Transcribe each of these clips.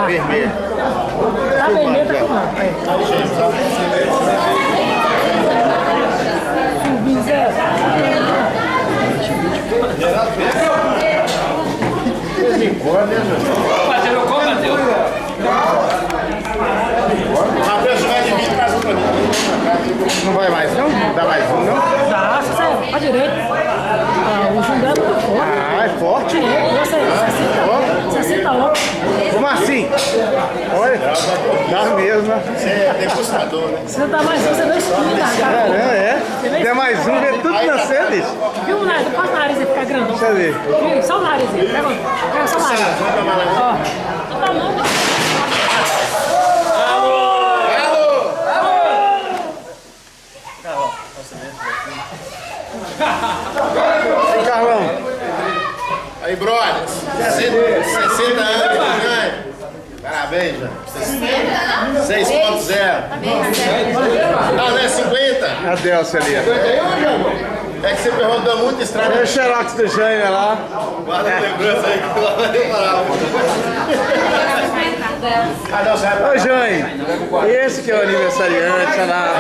Vermelho. Tá vermelho, tá fumando. Subir zero. Bateu, como bateu? Matheus vai de mim e traz um pra mim. Não vai mais não? Dá mais um não? Dá, você sai pra direita. O zoom dela é muito forte. Ah, é forte? Você 60 louco. Como assim? Olha, dá mesmo. Você é degustador, né? Você dá mais um, você vê isso tudo na cara. Caramba, é? Der mais um, vê tudo na cena, bicho. Viu o nariz? Faz o nariz aí ficar grandão. Deixa eu ver. Viu? Só o nariz aí. Pega só o nariz. Ó. Não tá não. Ei, Carlão. Aí, brother, 60 anos, né? Parabéns, já. 6.0. Não, não é 50? A Delcia ali. 51, meu irmão? É que você perguntou muito estrada. É o Xerox do Jânio lá. Guarda a lembrança aí que eu vou demorar. Cadê o Zé? Ô, Jânio, esse que é o aniversariante, olha lá.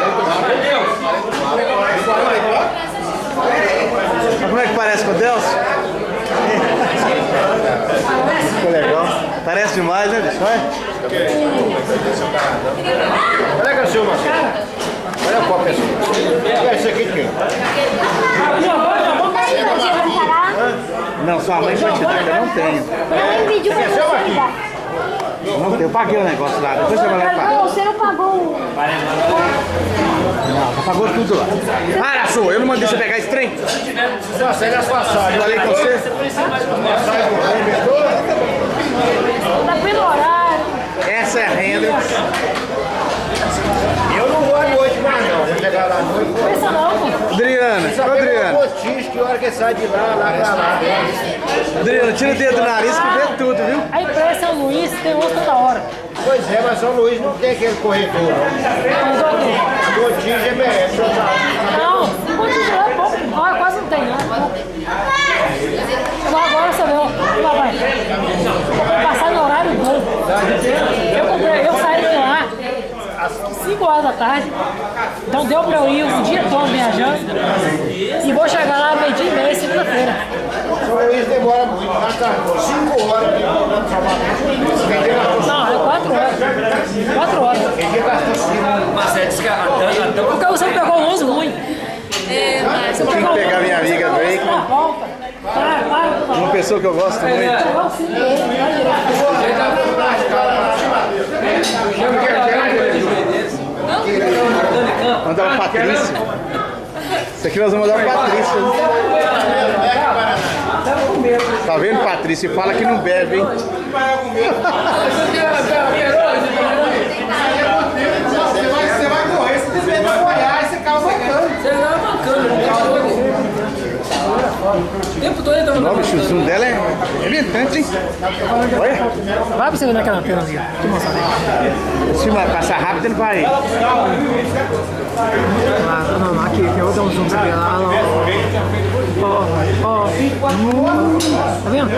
Como é que parece com o Delcio? Ficou legal. Parece demais, né, bicho? Olha. Olha que é o seu, Marcelo. Olha qual pessoa. Olha esse aqui, tio. Não, sua mãe vai te dar, eu não tenho. Não tenho, eu paguei o negócio lá, depois você vai lá e paga. Você não pagou. Não, você pagou tudo lá. Para, sua, eu não mandei você pegar esse trem. Só segue as passagens. Eu falei com você. Tá pelo horário. Essa é a Hendrix. Eu não vou à noite mais, não. Vou chegar lá à noite. Pensa não, pô. Adriana, Só ô pega Adriana. um postinho que a hora que sai de lá pra lá. Adriana, tira o dedo do nariz que vê tudo, viu? A empresa São Luís tem osso toda hora. Pois é, mas São Luís não tem aquele corredor, não. Gotinho é GBS. Não, continua, é pouco. Ah, quase não tem, não. Agora você vê, ó. Vai. Vou passar no horário bom. Eu saí de lá às 5 horas da tarde. Então deu pra eu ir o dia todo viajando. E vou chegar lá meio-dia e meia, segunda-feira. São Luís demora muito, gasta 5 horas. Não, é 4 horas. 4 horas. Marcelo disse que Porque você pegou o uso ruim. Você Tinha que pegar minha amiga Drake. Para. Uma pessoa que eu gosto muito. Mandar o Patrício. Isso aqui nós vamos mandar o Patrício. Tá vendo, Patrício? Fala que não bebe, hein? Você vai correr, se você vai apoiar, você acaba bancando. Você não é bacana, o tempo todo entrando Não, bicho, o zoom dela é arrebentante, hein? Olha. Vai pra você ver naquela antena ali. Deixa eu mostrar ali. Se vai passar rápido, ele vai. Não, aqui, eu vou dar um zoom pra você ver lá. Ó. Tá vendo?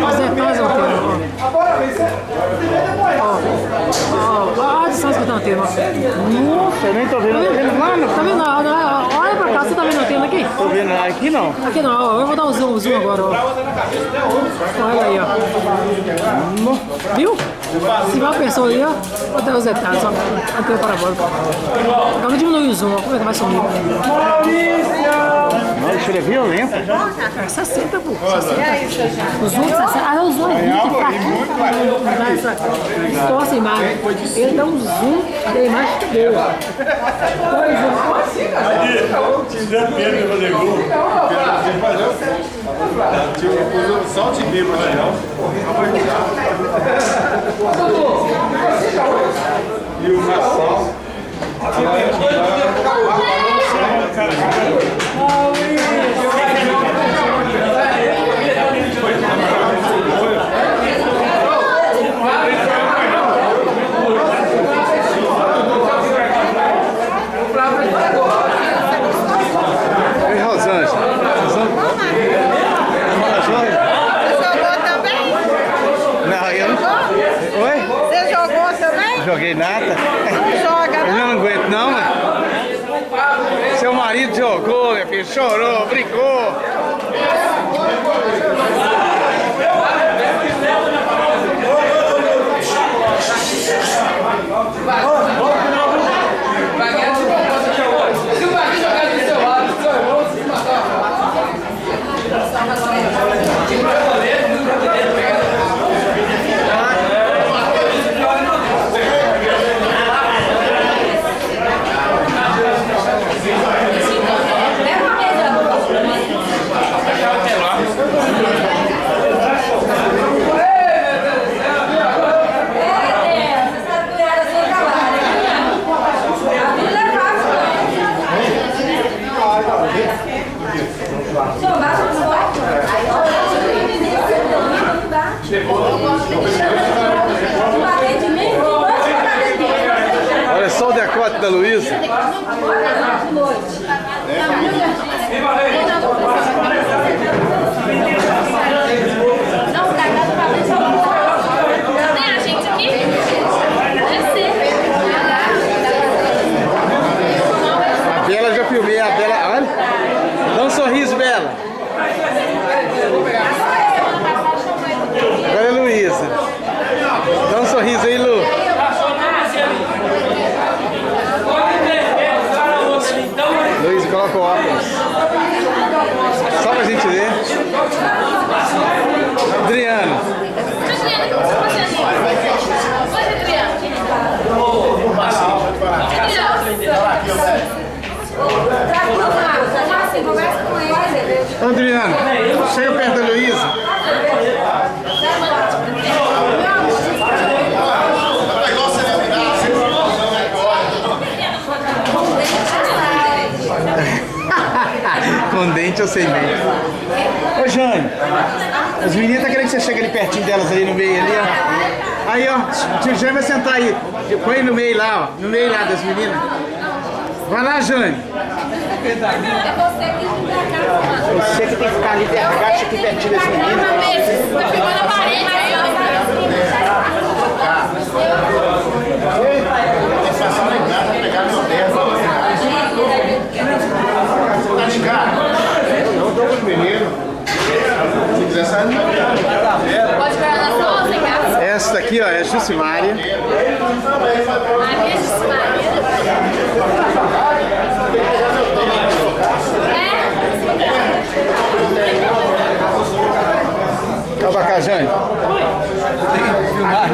As detalhes da antena, ó, a distância que tá a antena, ó. Nossa, eu nem tô vendo. Lá no... Tá vendo? Olha pra cá, você tá vendo a antena aqui? Tô vendo aqui não. Aqui não, ó, eu vou dar um zoom agora, ó. Olha aí, ó. Viu? Se vai uma pessoa ali, ó, vou dar os detalhes, ó. Antena parabólica. Agora eu diminui o zoom, ó. Como é que vai sumir? Nossa, ele é violento. É 60, pô. 60. O zoom de 60. Ah, o zoom é muito fraquinho. Dá essa distorce a imagem. Ele dá um zoom da imagem boa. Só o time pra legal. E o Nassau. Ei, Rosângela. joguei nada. Joga, Eu não aguento não, mano. Seu marido jogou, minha filha, chorou, brincou. Olha só o decote da Luísa. A Bela já filmei, a Bela. Olha. Dá um sorriso, Bela. Agora é Luísa. Dá um sorriso aí, Lu. Luísa, coloca o óculos. Só pra gente ver. Adriano. Adriano, chega perto da Luísa. Com dente ou sem dente? Ô Jane, as meninas estão querendo que você chegue ali pertinho delas ali no meio ali, ó. Aí, ó, o tio Jane vai sentar aí. Põe no meio lá, ó. No meio lá das meninas. Vai lá, Jane. Você que tem que ficar ali, agacha aqui pertinho das meninas. Tá filmando a parede aí, ó. Tem que passar na entrada pra pegar meu terno. Tá de cara? Não, tô com os meninos. Se quiser sair, não. Pode pegar na sua, sem graça. Essa aqui, ó, é a Jucimária. Maria Jucimária. Calma cá, Jane. Filmar,